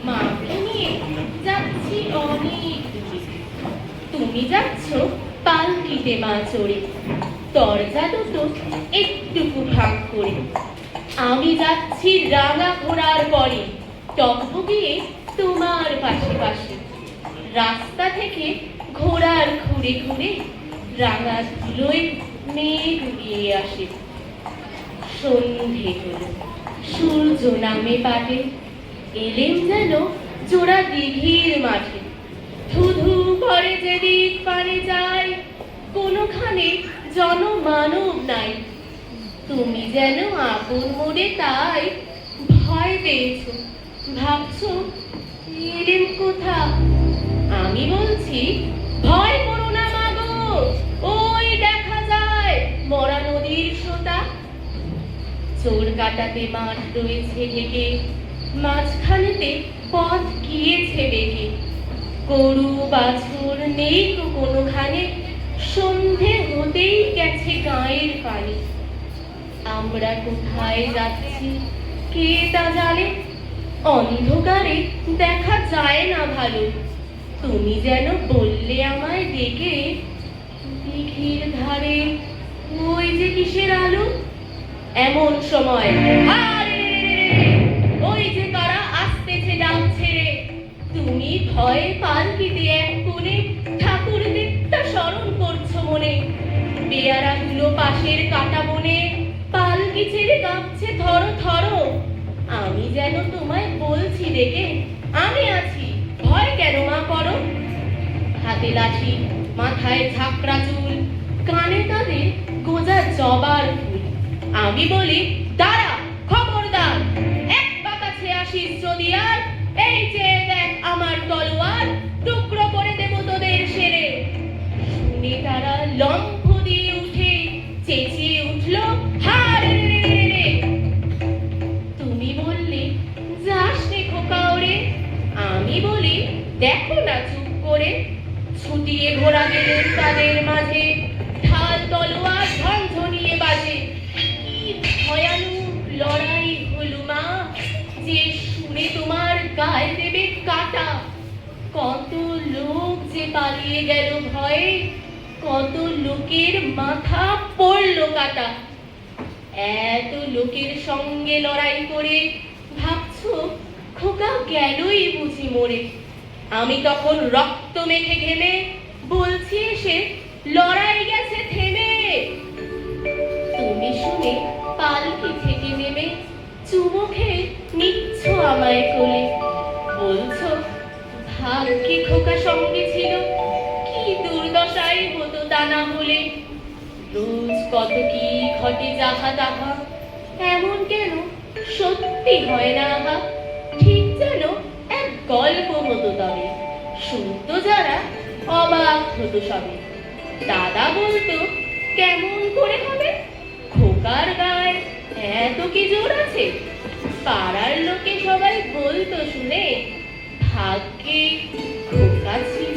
মাকে নিয়ে যাচ্ছি অনেক দূরে। তুমি যাচ্ছ পালকিতে মা চড়ে, দরজা দুটো একটুকু ভাগ করে। আমি যাচ্ছি রাঙা ঘোড়ার পরে, টকবগিয়ে তোমার পাশে পাশে। রাস্তা থেকে ঘোড়ার ঘুরে ঘুরে রাঙা ধুলোয় মেঘ উড়িয়ে আসে। সন্ধে হলো, সূর্য নামে পাটে, এলেম যেন জোড়া দিঘির মাঠে। ধুধু করে যেদিক পানে যায়, কোনোখানে জনমানব নাই। তুমি যেন আপন মোড়ে, তাই ভয় পেয়েছ, ভাবছো এলেম কোথা। আমি বলছি ভয় করো না মাগো, ওই দেখা যায় মরা নদীর সোতা। চোর কাটাতে মাঠ রয়েছে ঢেকে, মাঝখানেতে পথ গিয়েছে বেঁকে। গরু বাছুর নেই তো কোনোখানে, সন্ধে হতেই গেছে গায়ের পানি। আমরা কোথায় যাচ্ছি কে তা জানে, অন্ধকারে দেখা যায় না ভালো। তুমি যেন বললে আমায় ডেকে, দিঘির ধারে ওই যে কিসের আলো। এমন সময় আরে ওই যে কারা আসতেছে ডাক ছেড়ে। তুমি ভয়ে পালকিতে এক কোণে ঠাকুর দেবতা স্মরণ করছো মনে। পেয়ারাগুলো পাশের কাটা বনে, পালকি ছেড়ে কাঁপছে থর থর। আমি যেন তোমায় বলছি ডেকে, আমি আছি, ভয় কেন মা করো। হাতে লাঠি, মাথায় ঝাঁকড়া চুল, কানে তাদের গোজা জবার ফুল। আমি বলি দাঁড়া, খবরদার, এক পা কাছে আসিস যদি আর, এই যে দেখ আমার তলোয়ার, টুকরো করে দেব তোদের সেরে। শুনে তারা লম্ফ দিয়ে উঠে চেঁচিয়ে উঠল, হারে রে। তুমি বললে যাস রে খোকা ওরে। আমি বলি দেখো না চুপ করে। ছুটিয়ে ঘোড়া গেলেন তাদের মাঝে, ঢাল তলোয়ার ঝনঝনিয়ে বাজে। কি ভয়ানক লড়াই হলো মা, যে শুনে তোমার গায়ে দেবে কাটা। কত লোক যে পালিয়ে গেল ভয়ে, কত লোকের মাথা পড়লো কাটা। এত লোকের সঙ্গে লড়াই করে ভাবছো খোকা গেলই বুঝি মরে। আমি তখন রক্ত মেখে ঘেমে বলছি এসে, লড়াই গেছে থেমে। তুমি শুনে পালকি থেকে নেমে চুমো খেয়ে নিচ্ছ আমায় কোলে। বলছো ভাগ্যে খোকা সঙ্গে ছিল, কি দুর্দশাই হতো তা না হলে। রোজ কত কি ঘটে যাহা তাহা, এমন কেন সত্যি হয় না আহা। ঠিক যেন এক গল্প হতো তবে, শুনতো যারা অবাক হতো সবে। দাদা বলতো কেমন করে হবে, খোকার গায়ে এত কি জোর আছে। পাড়ার লোকে সবাই বলতো শুনে, ভাগ্যে খোকা ছিল।